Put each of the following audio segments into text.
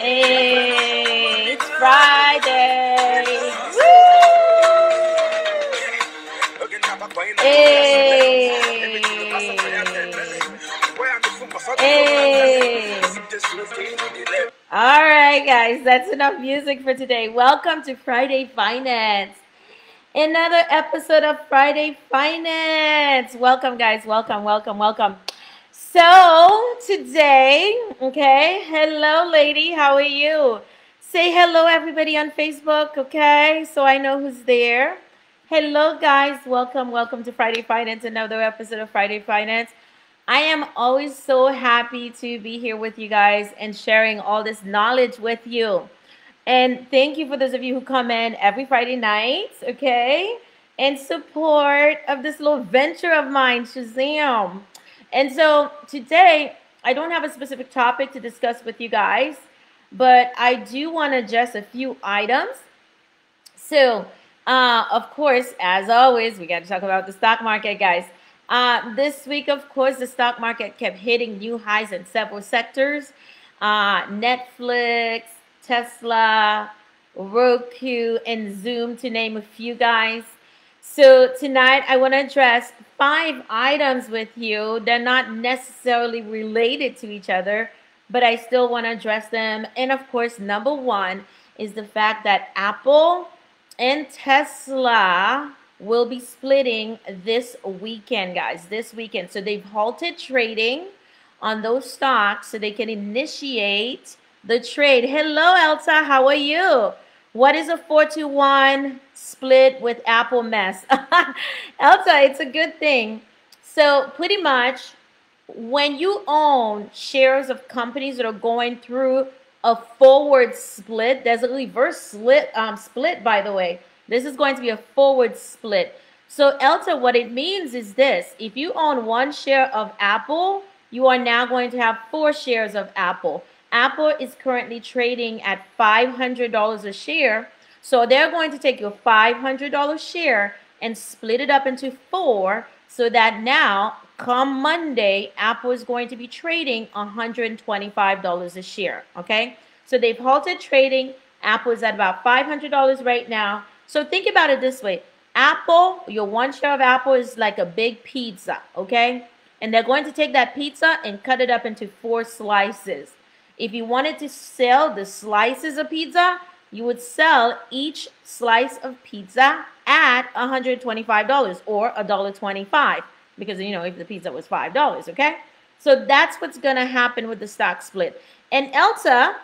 Hey, it's Friday. Woo! Hey. Hey. All right, guys, that's enough music for today. Welcome to Friday Finance. Another episode of Friday Finance. Welcome, guys. Welcome, welcome, welcome. So, today, okay, hello, lady. How are you? Say hello, everybody on Facebook, okay? So I know who's there. Hello, guys. Welcome, welcome to Friday Finance, another episode of Friday Finance. I am always so happy to be here with you guys and sharing all this knowledge with you. And thank you for those of you who come in every Friday night, okay? And support of this little venture of mine, Shazam. And so today, I don't have a specific topic to discuss with you guys, but I do want to address a few items. So, of course, as always, we got to talk about the stock market, guys. This week, of course, the stock market kept hitting new highs in several sectors. Netflix, Tesla, Roku, and Zoom, to name a few, guys. So tonight I want to address 5 items with you. They're not necessarily related to each other, but I still want to address them. And of course, number 1 is the fact that Apple and Tesla will be splitting this weekend, guys, this weekend. So they've halted trading on those stocks so they can initiate the trade. Hello, Elsa. How are you? What is a 4-to-1 split with Apple mess? Elsa, it's a good thing. So pretty much when you own shares of companies that are going through a forward split, there's a reverse split, by the way. This is going to be a forward split. So Elsa, what it means is this. If you own 1 share of Apple, you are now going to have 4 shares of Apple. Apple is currently trading at $500 a share. So they're going to take your $500 share and split it up into 4 so that now, come Monday, Apple is going to be trading $125 a share, okay? So they've halted trading. Apple is at about $500 right now. So think about it this way. Apple, your 1 share of Apple is like a big pizza, okay? And they're going to take that pizza and cut it up into 4 slices. If you wanted to sell the slices of pizza, you would sell each slice of pizza at $125 or $1.25 because, you know, if the pizza was $5, okay? So that's what's going to happen with the stock split. And Elsa,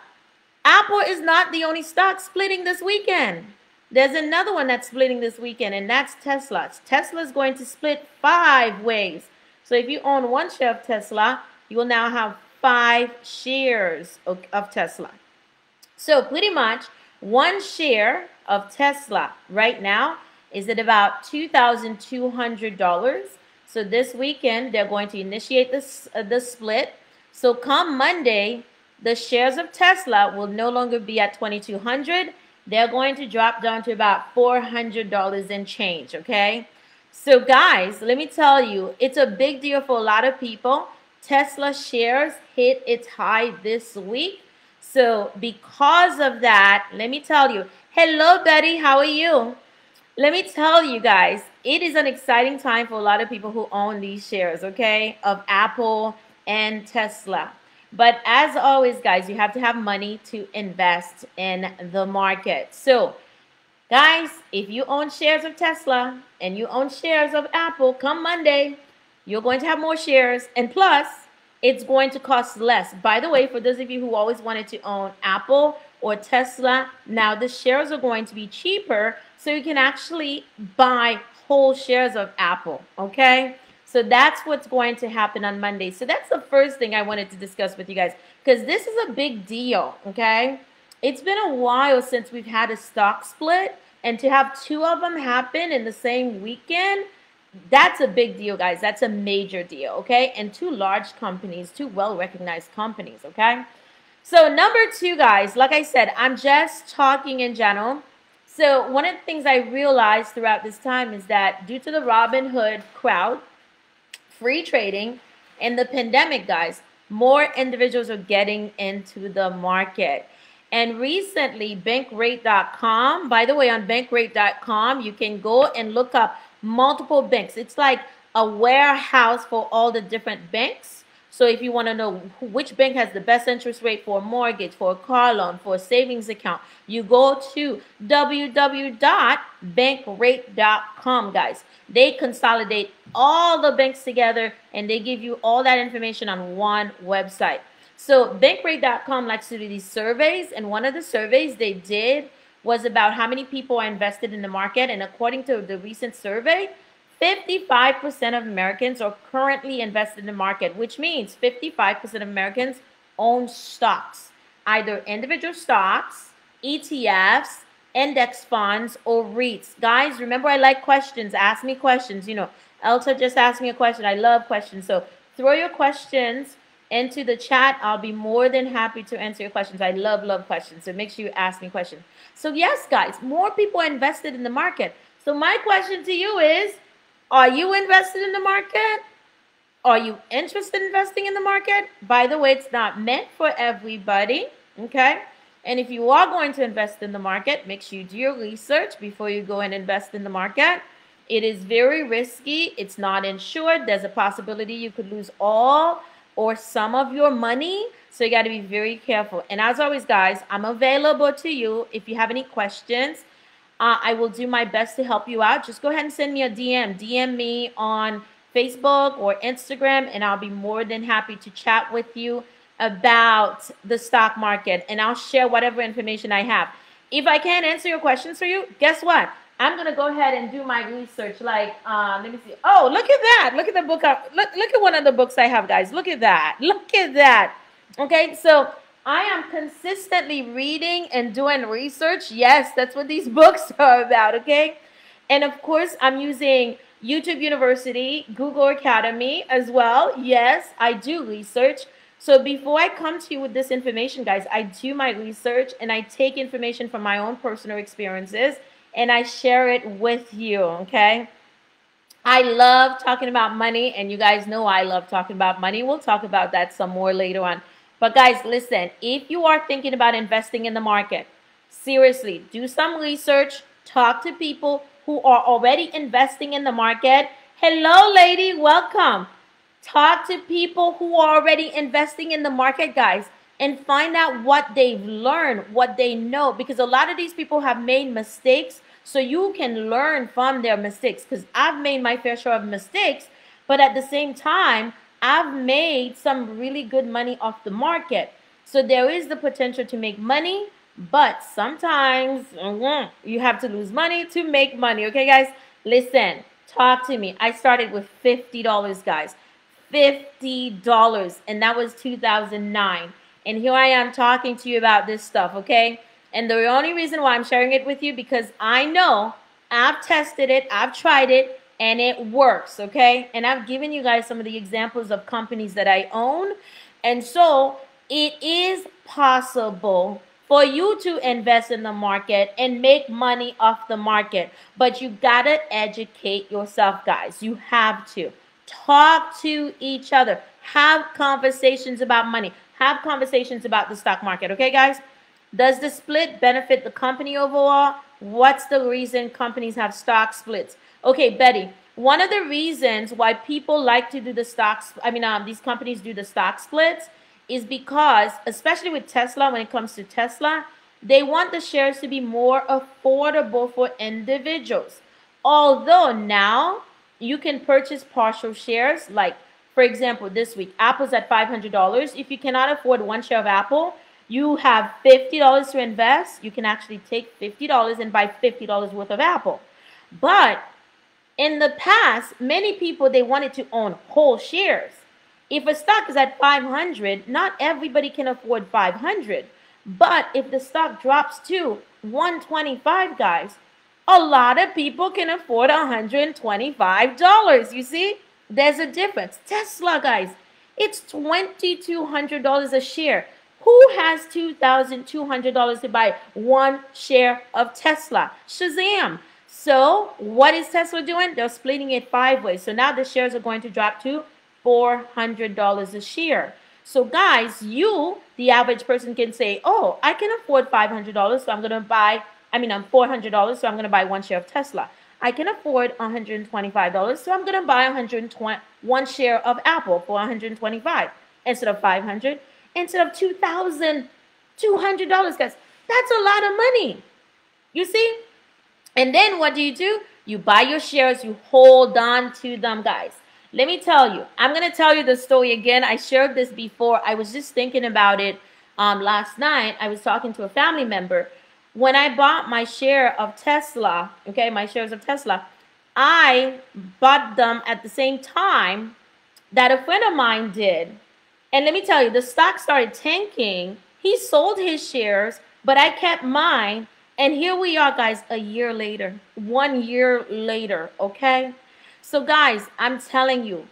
Apple is not the only stock splitting this weekend. There's another one that's splitting this weekend, and that's Tesla. Tesla is going to split 5 ways. So if you own 1 share of Tesla, you will now have 5 shares of Tesla. So pretty much 1 share of Tesla right now is at about $2,200. So this weekend, they're going to initiate the split. So come Monday, the shares of Tesla will no longer be at $2,200. They're going to drop down to about $400 and change, okay? So guys, let me tell you, it's a big deal for a lot of people. Tesla shares hit its high this week. So because of that, let me tell you, hello Betty, how are you? Let me tell you guys, it is an exciting time for a lot of people who own these shares, okay, of Apple and Tesla. But as always, guys, you have to have money to invest in the market. So guys, if you own shares of Tesla and you own shares of Apple, come Monday, you're going to have more shares. And plus, it's going to cost less. By the way, for those of you who always wanted to own Apple or Tesla, now the shares are going to be cheaper. So you can actually buy whole shares of Apple, okay? So that's what's going to happen on Monday. So that's the first thing I wanted to discuss with you guys, because this is a big deal, okay? It's been a while since we've had a stock split, and to have 2 of them happen in the same weekend, that's a big deal, guys. That's a major deal, okay? And 2 large companies, 2 well-recognized companies, okay? So number 2, guys, like I said, I'm just talking in general. So one of the things I realized throughout this time is that due to the Robinhood crowd, free trading, and the pandemic, guys, more individuals are getting into the market. And recently, bankrate.com, by the way, on bankrate.com, you can go and look up multiple banks. It's like a warehouse for all the different banks. So if you want to know which bank has the best interest rate for a mortgage, for a car loan, for a savings account, you go to www.bankrate.com, guys. They consolidate all the banks together and they give you all that information on one website. So bankrate.com likes to do these surveys, and one of the surveys they did was about how many people are invested in the market. And according to the recent survey, 55% of Americans are currently invested in the market, which means 55% of Americans own stocks, either individual stocks, ETFs, index funds, or REITs. Guys, remember, I like questions. Ask me questions. You know, Elsa just asked me a question. I love questions. So throw your questions into the chat. I'll be more than happy to answer your questions. I love questions. So make sure you ask me questions. So yes, guys, more people are invested in the market. So my question to you is, are you invested in the market? Are you interested in investing in the market? By the way, it's not meant for everybody, okay? And if you are going to invest in the market, make sure you do your research before you go and invest in the market. It is very risky. It's not insured. There's a possibility you could lose all or some of your money. So you got to be very careful. And as always, guys, I'm available to you if you have any questions. I will do my best to help you out. Just go ahead and send me a DM. DM me on Facebook or Instagram, and I'll be more than happy to chat with you about the stock market, and I'll share whatever information I have. If I can't answer your questions for you, guess what? I'm going to go ahead and do my research. Like, let me see. Oh, look at that. Look at the book. Look at one of the books I have, guys. Look at that. Look at that. Okay, so I am consistently reading and doing research. Yes, that's what these books are about, okay? And of course, I'm using YouTube University, Google Academy as well. Yes, I do research. So before I come to you with this information, guys, I do my research and I take information from my own personal experiences and I share it with you, okay? I love talking about money, and you guys know I love talking about money. We'll talk about that some more later on. But guys, listen, if you are thinking about investing in the market, seriously, do some research, talk to people who are already investing in the market. Hello, lady, welcome. Talk to people who are already investing in the market, guys, and find out what they've learned, what they know, because a lot of these people have made mistakes, so you can learn from their mistakes, because I've made my fair share of mistakes, but at the same time, I've made some really good money off the market. So there is the potential to make money, but sometimes you have to lose money to make money. Okay, guys? Listen, talk to me. I started with $50, guys. $50, and that was 2009. And here I am talking to you about this stuff, okay? And the only reason why I'm sharing it with you, because I know I've tested it, I've tried it, and it works, okay? And I've given you guys some of the examples of companies that I own. And so it is possible for you to invest in the market and make money off the market. But you gotta educate yourself, guys. You have to. Talk to each other. Have conversations about money. Have conversations about the stock market, okay, guys? Does the split benefit the company overall? What's the reason companies have stock splits? Okay, Betty, one of the reasons why people like to do the stocks, these companies do the stock splits is because, especially with Tesla, when it comes to Tesla, they want the shares to be more affordable for individuals. Although now you can purchase partial shares, like, for example, this week, Apple's at $500. If you cannot afford one share of Apple, you have $50 to invest. You can actually take $50 and buy $50 worth of Apple. But in the past, many people, they wanted to own whole shares. If a stock is at 500, not everybody can afford 500. But if the stock drops to 125, guys, a lot of people can afford $125. You see, there's a difference. Tesla, guys, it's $2,200 a share. Who has $2,200 to buy one share of Tesla? Shazam. So what is Tesla doing? They're splitting it 5 ways. So now the shares are going to drop to $400 a share. So guys, you the average person can say, oh, I can afford $500, so I'm going to buy, I'm $400, so I'm going to buy one share of Tesla. I can afford $125, so I'm going to buy 121 share of Apple for $125 instead of $500, instead of $2,200, guys. That's a lot of money. You see? And then what do? You buy your shares, you hold on to them, guys. Let me tell you, I'm going to tell you the story again. I shared this before. I was just thinking about it last night. I was talking to a family member. When I bought my share of Tesla, okay, my shares of Tesla, I bought them at the same time that a friend of mine did. And let me tell you, the stock started tanking. He sold his shares, but I kept mine. And here we are, guys, a year later, 1 year later, okay? So, guys, I'm telling you,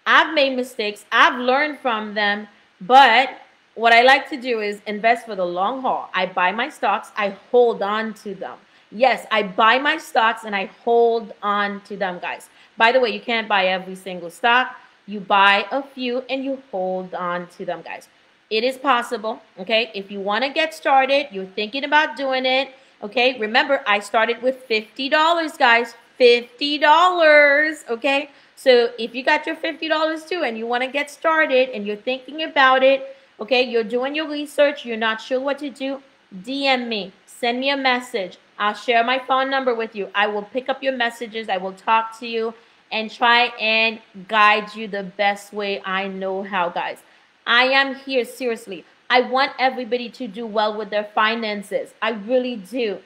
I've made mistakes. I've learned from them. But what I like to do is invest for the long haul. I buy my stocks. I hold on to them. Yes, I buy my stocks and I hold on to them, guys. By the way, you can't buy every single stock. You buy a few and you hold on to them, guys. It is possible, okay? If you want to get started, you're thinking about doing it, okay? Remember, I started with $50, guys. $50, okay? So if you got your $50 too and you want to get started and you're thinking about it, okay, you're doing your research, you're not sure what to do, DM me, send me a message. I'll share my phone number with you. I will pick up your messages. I will talk to you and try and guide you the best way I know how, guys. I am here, seriously. I want everybody to do well with their finances. I really do.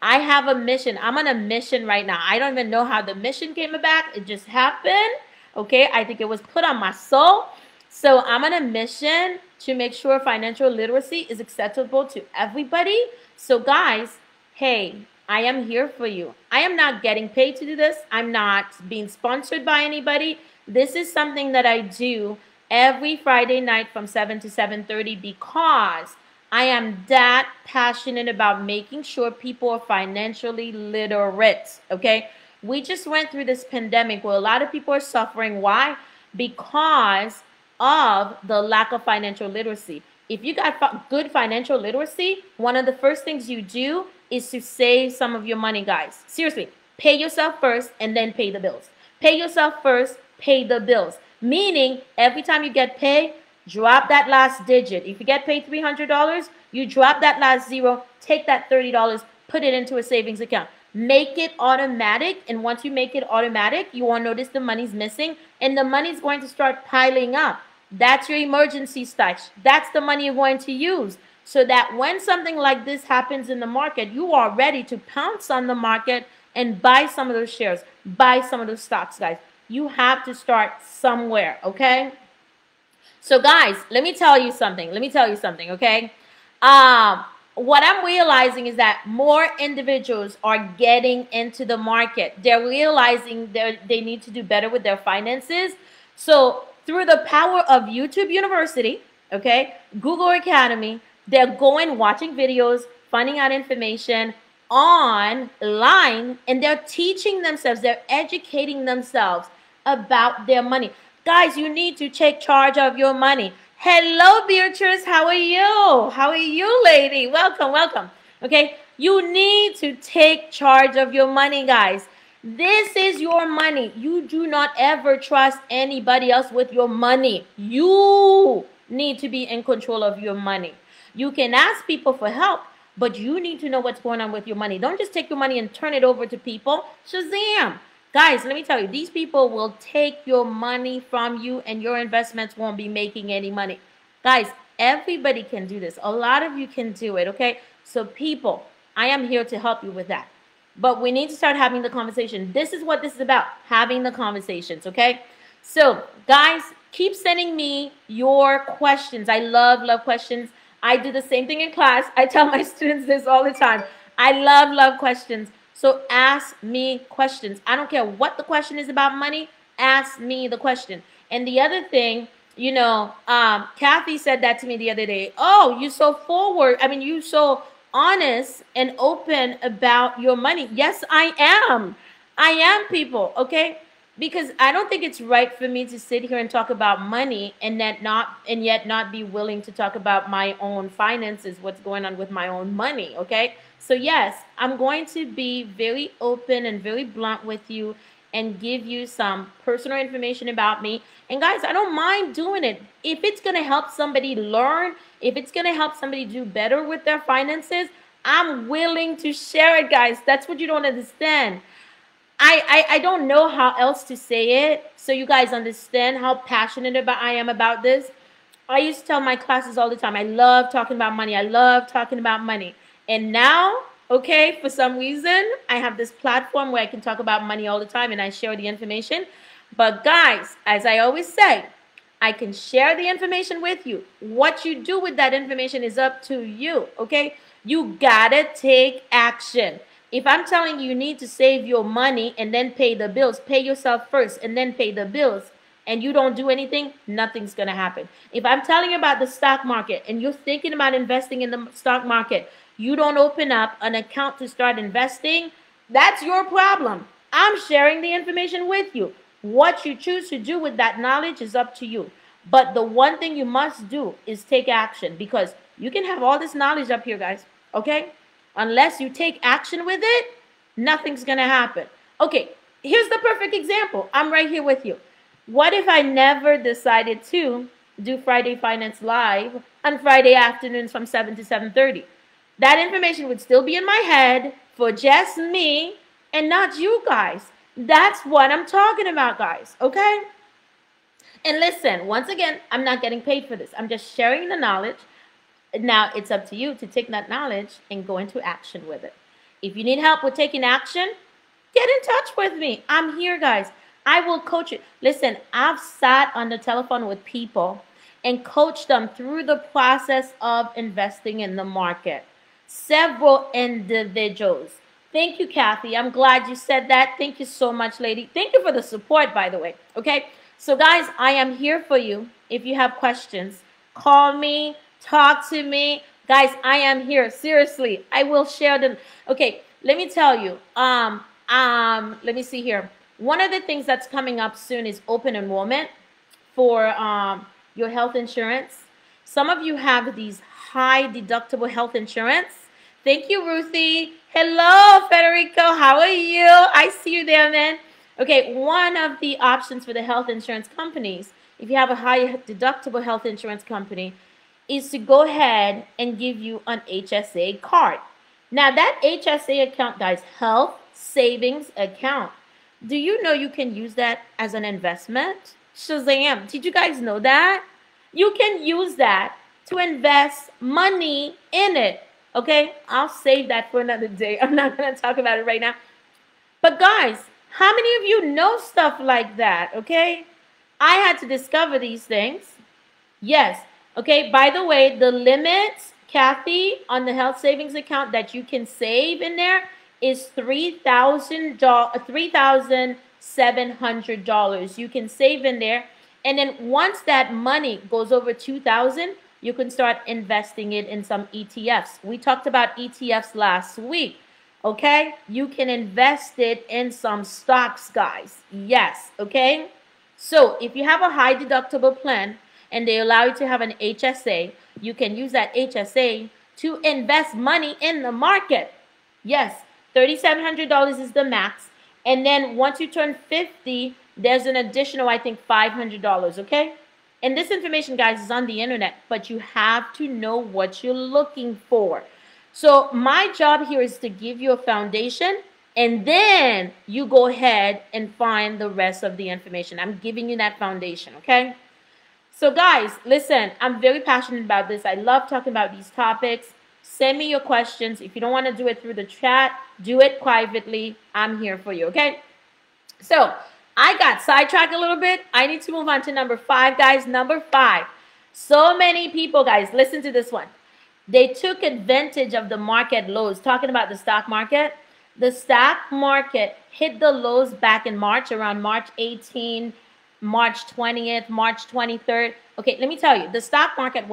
I have a mission. I'm on a mission right now. I don't even know how the mission came about. It just happened. Okay, I think it was put on my soul. So I'm on a mission to make sure financial literacy is accessible to everybody. So guys, hey, I am here for you. I am not getting paid to do this. I'm not being sponsored by anybody. This is something that I do every Friday night from 7 to 7:30 because I am that passionate about making sure people are financially literate, okay? We just went through this pandemic where a lot of people are suffering. Why? Because of the lack of financial literacy. If you got good financial literacy, one of the first things you do is to save some of your money, guys. Seriously, pay yourself first and then pay the bills. Pay yourself first, pay the bills. Meaning, every time you get paid, drop that last digit. If you get paid $300, you drop that last zero, take that $30, put it into a savings account. Make it automatic, and once you make it automatic, you won't notice the money's missing, and the money's going to start piling up. That's your emergency stash. That's the money you're going to use, so that when something like this happens in the market, you are ready to pounce on the market and buy some of those shares, buy some of those stocks, guys. You have to start somewhere, okay? So guys, let me tell you something, okay? What I'm realizing is that more individuals are getting into the market. They're realizing they need to do better with their finances. So through the power of YouTube University, okay, Google Academy, they're going, watching videos, finding out information online, and they're teaching themselves, they're educating themselves about their money. Guys, you need to take charge of your money. Hello, Beatrice. How are you? How are you, lady? Welcome, welcome. Okay, you need to take charge of your money, guys. This is your money. You do not ever trust anybody else with your money. You need to be in control of your money. You can ask people for help, but you need to know what's going on with your money. Don't just take your money and turn it over to people. Shazam! Guys, let me tell you, these people will take your money from you and your investments won't be making any money. Guys, everybody can do this. A lot of you can do it, okay? So people, I am here to help you with that. But we need to start having the conversation. This is what this is about, having the conversations, okay? So, guys, keep sending me your questions. I love questions. I do the same thing in class. I tell my students this all the time. I love questions. So ask me questions. I don't care what the question is about money. Ask me the question. And the other thing, you know, Kathy said that to me the other day. Oh, you're so forward. I mean, you're so honest and open about your money. Yes, I am. I am, people, okay? because I don't think it's right for me to sit here and talk about money and yet not be willing to talk about my own finances, what's going on with my own money, okay? So yes, I'm going to be very open and very blunt with you and give you some personal information about me. And guys, I don't mind doing it. If it's going to help somebody learn, if it's going to help somebody do better with their finances, I'm willing to share it, guys. That's what you don't understand. I don't know how else to say it so you guys understand how passionate I am about this. I used to tell my classes all the time, I love talking about money. I love talking about money. And now, okay, for some reason, I have this platform where I can talk about money all the time and I share the information. But guys, as I always say, I can share the information with you. What you do with that information is up to you, okay? You gotta take action. If I'm telling you you need to save your money and then pay the bills, pay yourself first and then pay the bills, and you don't do anything, nothing's going to happen. If I'm telling you about the stock market and you're thinking about investing in the stock market, you don't open up an account to start investing, that's your problem. I'm sharing the information with you. What you choose to do with that knowledge is up to you. But the one thing you must do is take action, because you can have all this knowledge up here, guys, okay? Unless you take action with it, nothing's going to happen. Okay, here's the perfect example. I'm right here with you. What if I never decided to do Friday Finance Live on Friday afternoons from 7 to 7:30? That information would still be in my head for just me and not you guys. That's what I'm talking about, guys, okay? And listen, once again, I'm not getting paid for this. I'm just sharing the knowledge. Now, it's up to you to take that knowledge and go into action with it. If you need help with taking action, get in touch with me. I'm here, guys. I will coach you. Listen, I've sat on the telephone with people and coached them through the process of investing in the market. Several individuals. Thank you, Kathy. I'm glad you said that. Thank you so much, lady. Thank you for the support, by the way. Okay? So, guys, I am here for you. If you have questions, call me. Talk to me. Guys, I am here. Seriously, I will share them. Okay, let me tell you. Let me see here. One of the things that's coming up soon is open enrollment for your health insurance. Some of you have these high deductible health insurance. Thank you, Ruthie. Hello, Federico. How are you? I see you there, man. Okay, one of the options for the health insurance companies, if you have a high deductible health insurance company, is to go ahead and give you an HSA card. Now, that HSA account, guys, health savings account, do you know you can use that as an investment? Shazam. Did you guys know that? You can use that to invest money in it. Okay? I'll save that for another day. I'm not going to talk about it right now. But guys, how many of you know stuff like that? Okay? I had to discover these things. Yes. Okay, by the way, the limit, Kathy, on the health savings account that you can save in there is $3,700. You can save in there. And then once that money goes over $2,000, you can start investing it in some ETFs. We talked about ETFs last week. Okay, you can invest it in some stocks, guys. Yes, okay. So if you have a high deductible plan, and they allow you to have an HSA, you can use that HSA to invest money in the market. Yes, $3,700 is the max. And then once you turn 50, there's an additional, I think, $500, okay? And this information, guys, is on the internet, but you have to know what you're looking for. So my job here is to give you a foundation, and then you go ahead and find the rest of the information. I'm giving you that foundation, okay? So guys, listen, I'm very passionate about this. I love talking about these topics. Send me your questions. If you don't want to do it through the chat, do it privately. I'm here for you, okay? So I got sidetracked a little bit. I need to move on to number 5, guys. Number 5. So many people, guys, listen to this one. They took advantage of the market lows. Talking about the stock market. The stock market hit the lows back in March, around March 18, March 20th, March 23rd. Okay, let me tell you, the stock market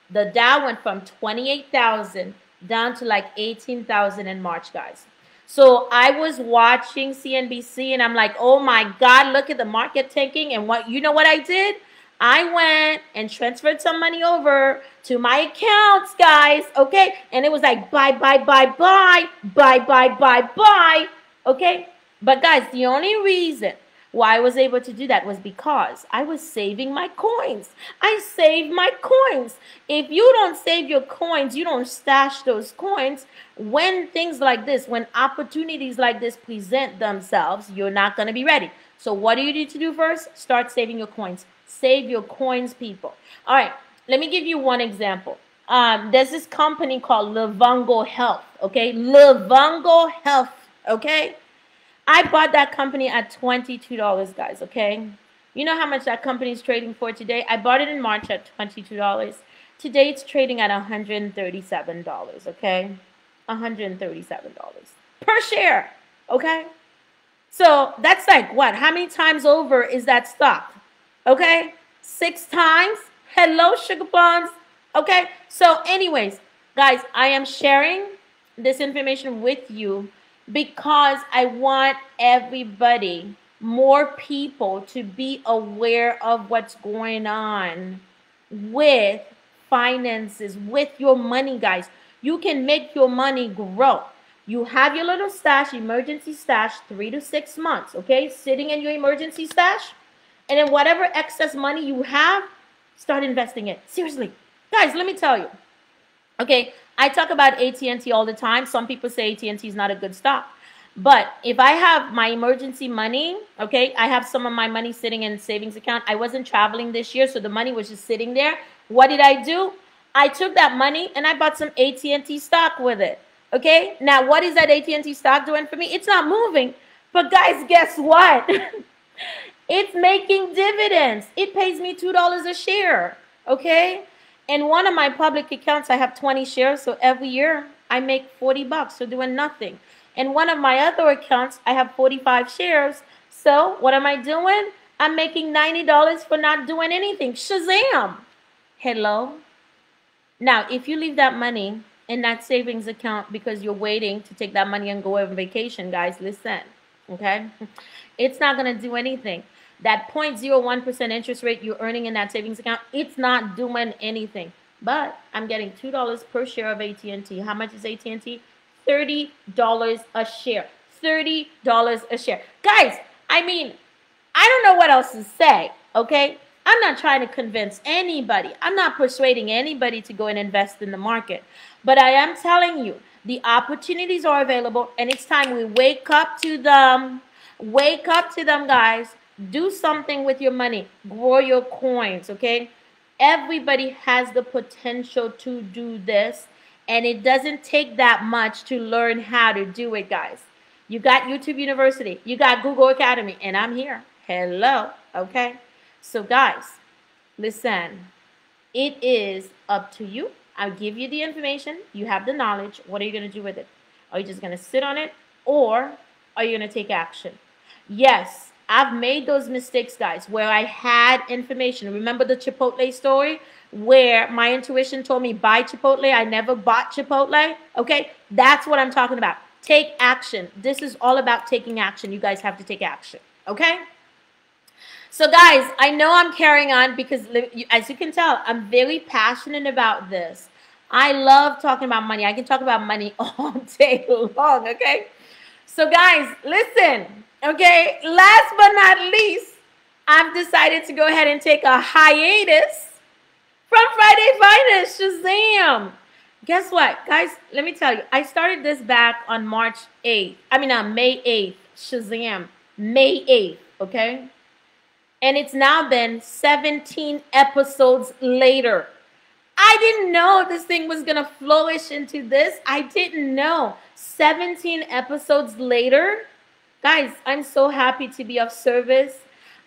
the Dow went from 28,000 down to like 18,000 in March, guys. So I was watching CNBC and I'm like, oh my God, look at the market tanking. And you know what I did? I went and transferred some money over to my accounts, guys. Okay. And it was like, buy, buy, buy, buy, buy, buy, buy, buy. Okay. But guys, the only reason why I was able to do that was because I was saving my coins. I saved my coins. If you don't save your coins, you don't stash those coins, when things like this, when opportunities like this present themselves, you're not going to be ready. So what do you need to do first? Start saving your coins. Save your coins, people. All right, let me give you one example. There's this company called Livongo Health, okay? Livongo Health, okay? I bought that company at $22, guys, okay? You know how much that company is trading for today? I bought it in March at $22. Today it's trading at $137, okay? $137 per share, okay? So that's like what? How many times over is that stock? Okay? 6 times? Hello, sugar plums. Okay? So anyways, guys, I am sharing this information with you because I want everybody, more people, to be aware of what's going on with finances, with your money, guys. You can make your money grow. You have your little stash, emergency stash, 3 to 6 months, okay, sitting in your emergency stash. And then whatever excess money you have, start investing it. Seriously. Guys, let me tell you. Okay, I talk about AT&T all the time. Some people say AT&T is not a good stock. But if I have my emergency money, okay, I have some of my money sitting in a savings account. I wasn't traveling this year, so the money was just sitting there. What did I do? I took that money and I bought some AT&T stock with it. Okay, now what is that AT&T stock doing for me? It's not moving. But guys, guess what? It's making dividends. It pays me $2 a share. Okay, in one of my public accounts, I have 20 shares. So every year I make $40 for doing nothing. In one of my other accounts, I have 45 shares. So what am I doing? I'm making $90 for not doing anything. Shazam! Hello? Now, if you leave that money in that savings account because you're waiting to take that money and go on vacation, guys, listen, okay? It's not going to do anything. That 0.01% interest rate you're earning in that savings account, it's not doing anything. But I'm getting $2 per share of AT&T. How much is AT&T? $30 a share. $30 a share. Guys, I mean, I don't know what else to say, okay? I'm not trying to convince anybody. I'm not persuading anybody to go and invest in the market. But I am telling you, the opportunities are available, and it's time we wake up to them. Wake up to them, guys. Do something with your money. Grow your coins, okay? Everybody has the potential to do this, and it doesn't take that much to learn how to do it, guys. You got YouTube University. You got Google Academy, and I'm here. Hello, okay? So, guys, listen. It is up to you. I'll give you the information. You have the knowledge. What are you going to do with it? Are you just going to sit on it, or are you going to take action? Yes, I've made those mistakes, guys, where I had information. Remember the Chipotle story where my intuition told me buy Chipotle? I never bought Chipotle. Okay, that's what I'm talking about. Take action. This is all about taking action. You guys have to take action. Okay? So, guys, I know I'm carrying on because, as you can tell, I'm very passionate about this. I love talking about money. I can talk about money all day long, okay? So, guys, listen. Okay, last but not least, I've decided to go ahead and take a hiatus from Friday Finance. Shazam! Guess what, guys? Let me tell you. I started this back on May 8th. Shazam. May 8th, okay? And it's now been 17 episodes later. I didn't know this thing was going to flourish into this. I didn't know. 17 episodes later. Guys, I'm so happy to be of service.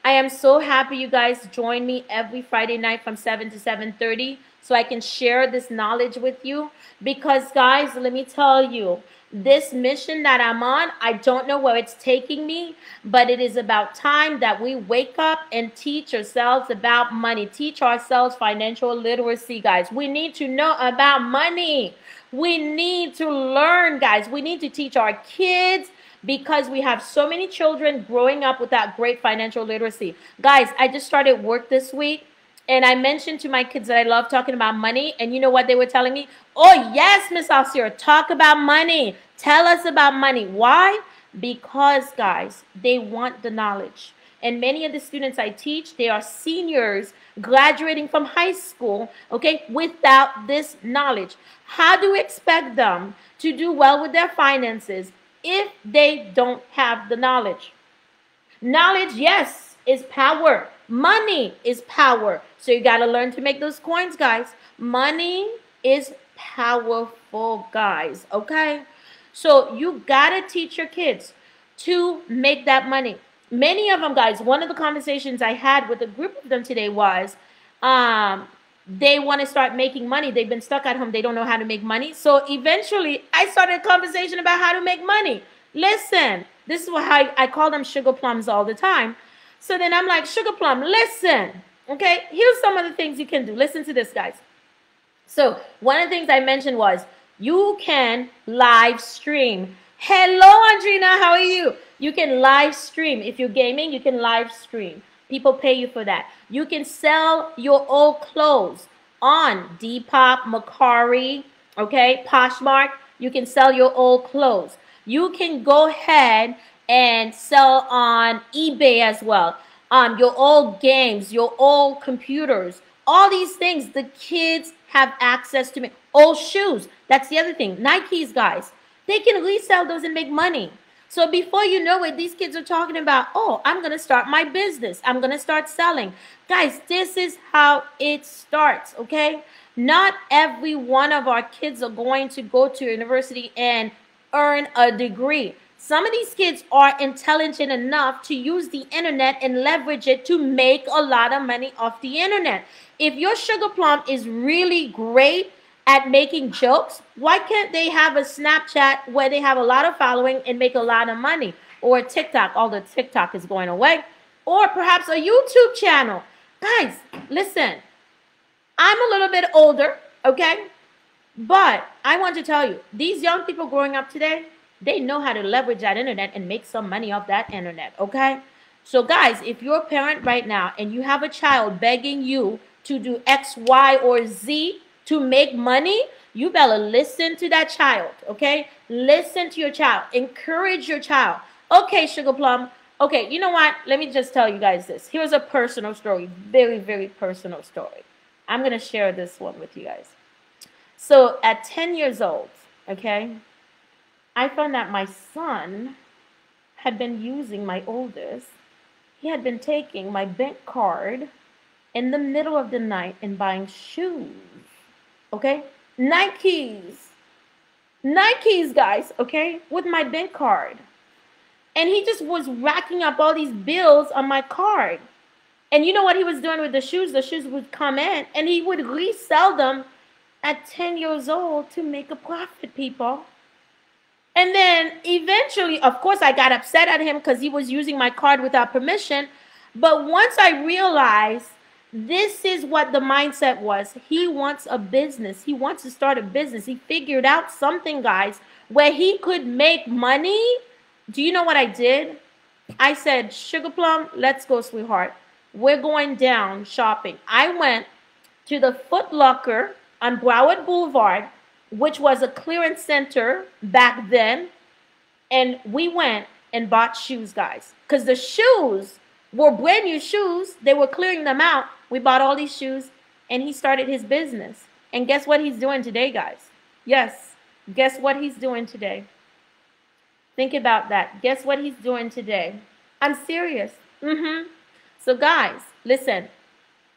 I am so happy you guys join me every Friday night from 7 to 7:30 so I can share this knowledge with you. Because, guys, let me tell you, this mission that I'm on, I don't know where it's taking me, but it is about time that we wake up and teach ourselves about money, teach ourselves financial literacy, guys. We need to know about money. We need to learn, guys. We need to teach our kids, because we have so many children growing up without great financial literacy. Guys, I just started work this week, and I mentioned to my kids that I love talking about money, and you know what they were telling me? Oh, yes, Miss Alcira, talk about money. Tell us about money. Why? Because, guys, they want the knowledge. And many of the students I teach, they are seniors graduating from high school, okay, without this knowledge. How do we expect them to do well with their finances if they don't have the knowledge? Knowledge, yes, is power. Money is power. So you got to learn to make those coins, guys. Money is powerful, guys, okay? So you got to teach your kids to make that money. Many of them, guys, one of the conversations I had with a group of them today was they want to start making money. They've been stuck at home. They don't know how to make money. So eventually, I started a conversation about how to make money. Listen, this is how I call them sugar plums all the time. So then I'm like, sugar plum, listen, okay? Here's some of the things you can do. Listen to this, guys. So one of the things I mentioned was you can live stream. Hello, Andrina, how are you? You can live stream. If you're gaming, you can live stream. People pay you for that. You can sell your old clothes on Depop, Macari, okay, Poshmark. You can sell your old clothes. You can go ahead and sell on eBay as well. Your old games, your old computers, all these things, the kids have access to. Old shoes, that's the other thing. Nikes, guys, they can resell those and make money. So before you know it, these kids are talking about, oh, I'm going to start my business. I'm going to start selling. Guys, this is how it starts, okay? Not every one of our kids are going to go to university and earn a degree. Some of these kids are intelligent enough to use the internet and leverage it to make a lot of money off the internet. If your sugar plum is really great at making jokes, why can't they have a Snapchat where they have a lot of following and make a lot of money? Or a TikTok, although TikTok is going away. Or perhaps a YouTube channel. Guys, listen, I'm a little bit older, okay? But I want to tell you, these young people growing up today, they know how to leverage that internet and make some money off that internet, okay? So guys, if you're a parent right now and you have a child begging you to do X, Y, or Z to make money, you better listen to that child, okay? Listen to your child. Encourage your child. Okay, Sugar Plum. Okay, you know what? Let me just tell you guys this. Here's a personal story. Very, very personal story. I'm going to share this one with you guys. So at 10 years old, okay, I found that my son had been using my oldest. He had been taking my bank card in the middle of the night and buying shoes. Okay? Nikes, guys, okay? With my bank card. And he just was racking up all these bills on my card. And you know what he was doing with the shoes? The shoes would come in and he would resell them at 10 years old to make a profit, people. And then eventually, of course, I got upset at him because he was using my card without permission. But once I realized this is what the mindset was, he wants a business. He wants to start a business. He figured out something, guys, where he could make money. Do you know what I did? I said, Sugar Plum, let's go, sweetheart. We're going down shopping. I went to the Foot Locker on Broward Boulevard, which was a clearance center back then, and we went and bought shoes, guys, because the shoes were brand new shoes. They were clearing them out. We bought all these shoes, and he started his business. And guess what he's doing today, guys? Yes, guess what he's doing today? Think about that. Guess what he's doing today? I'm serious. So guys, listen,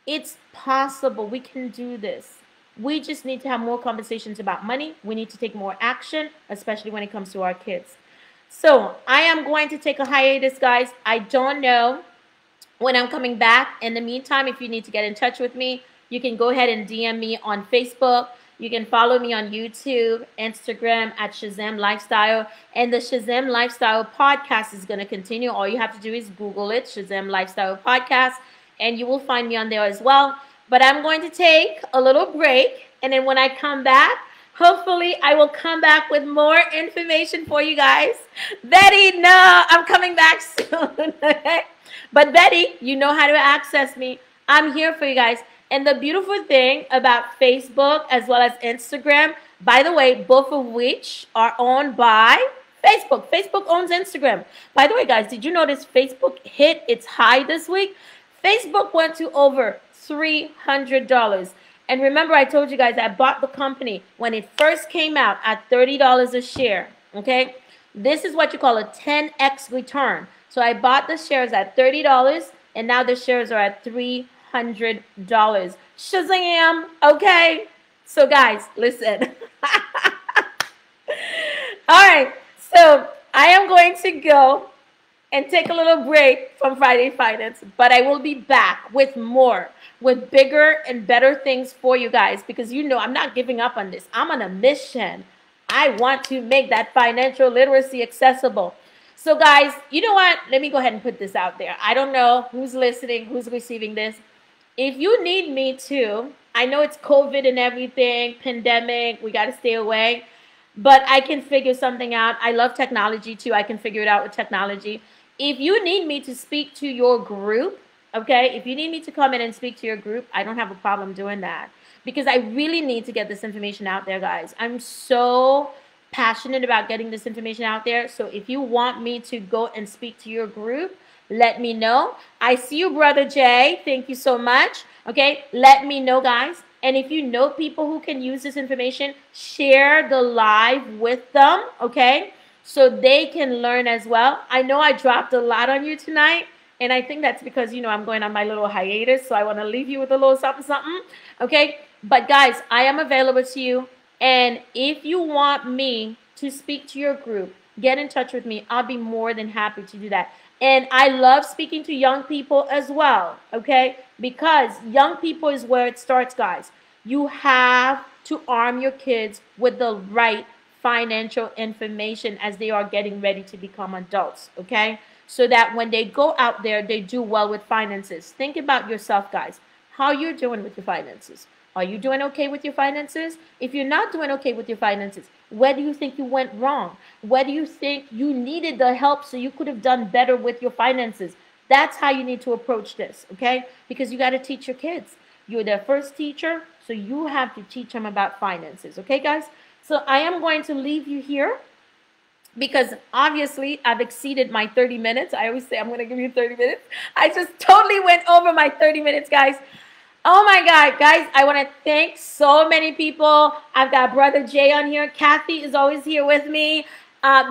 it's possible. We can do this. We just need to have more conversations about money. We need to take more action, especially when it comes to our kids. So I am going to take a hiatus, guys. I don't know when I'm coming back. In the meantime, if you need to get in touch with me, You can go ahead and DM me on Facebook. You can follow me on YouTube, Instagram at Shazam Lifestyle. And the Shazam Lifestyle podcast is going to continue. All you have to do is Google it, Shazam Lifestyle Podcast, and you will find me on there as well. But I'm going to take a little break. And then when I come back, hopefully I will come back with more information for you guys. Betty, no, I'm coming back soon. But Betty, you know how to access me. I'm here for you guys. And the beautiful thing about Facebook as well as Instagram, by the way, both of which are owned by Facebook. Facebook owns Instagram. By the way, guys, did you notice Facebook hit its high this week? Facebook went to over $300. And remember, I told you guys I bought the company when it first came out at $30 a share. Okay? This is what you call a 10x return. So I bought the shares at $30, and now the shares are at $300. Shazam! Okay? So guys, listen. All right. So I am going to go and take a little break from Friday Finance, but I will be back with more, with bigger and better things for you guys, because you know I'm not giving up on this. I'm on a mission. I want to make that financial literacy accessible. So guys, you know what? Let me go ahead and put this out there. I don't know who's listening, who's receiving this. If you need me to, I know it's COVID and everything, pandemic, we got to stay away, but I can figure something out. I love technology too. I can figure it out with technology. If you need me to speak to your group, okay, if you need me to come in and speak to your group, I don't have a problem doing that, because I really need to get this information out there, guys. I'm so passionate about getting this information out there. So if you want me to go and speak to your group, let me know. I see you, Brother Jay. Thank you so much. Okay, let me know, guys. And if you know people who can use this information, share the live with them, okay, so they can learn as well. I know I dropped a lot on you tonight, and I think that's because, you know, I'm going on my little hiatus, so I want to leave you with a little something, something, okay? But guys, I am available to you. And if you want me to speak to your group, get in touch with me. I'll be more than happy to do that. And I love speaking to young people as well, okay? Because young people is where it starts, guys. You have to arm your kids with the right financial information as they are getting ready to become adults, okay? So that when they go out there, they do well with finances. Think about yourself, guys. How you're doing with your finances. Are you doing okay with your finances? If you're not doing okay with your finances, where do you think you went wrong? Where do you think you needed the help so you could have done better with your finances? That's how you need to approach this, okay? Because you got to teach your kids. You're their first teacher, so you have to teach them about finances, okay, guys? So I am going to leave you here because obviously I've exceeded my 30 minutes. I always say I'm going to give you 30 minutes. I just totally went over my 30 minutes, guys. Oh my God, guys, I want to thank so many people. I've got Brother Jay on here. Kathy is always here with me.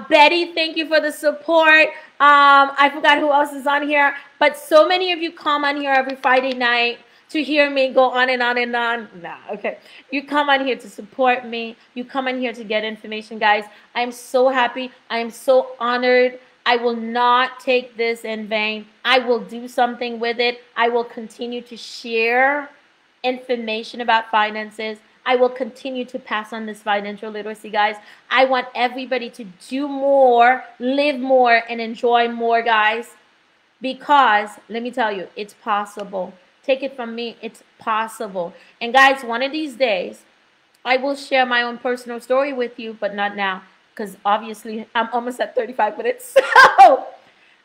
Betty, thank you for the support. I forgot who else is on here. But so many of you come on here every Friday night to hear me go on and on and on. Nah, okay. You come on here to support me. You come on here to get information, guys. I'm so happy. I am so honored. I will not take this in vain. I will do something with it. I will continue to share information about finances. I will continue to pass on this financial literacy, guys. I want everybody to do more, live more, and enjoy more, guys. Because, let me tell you, it's possible. Take it from me, it's possible. And guys, one of these days, I will share my own personal story with you, but not now. Because obviously, I'm almost at 35 minutes. So,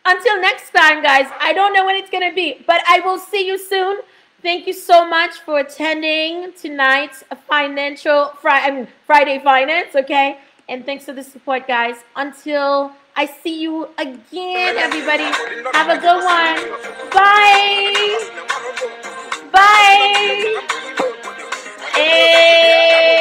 until next time, guys, I don't know when it's going to be, but I will see you soon. Thank you so much for attending tonight's Friday Finance, okay? And thanks for the support, guys. Until I see you again, everybody, have a good one. Bye. Bye. Hey.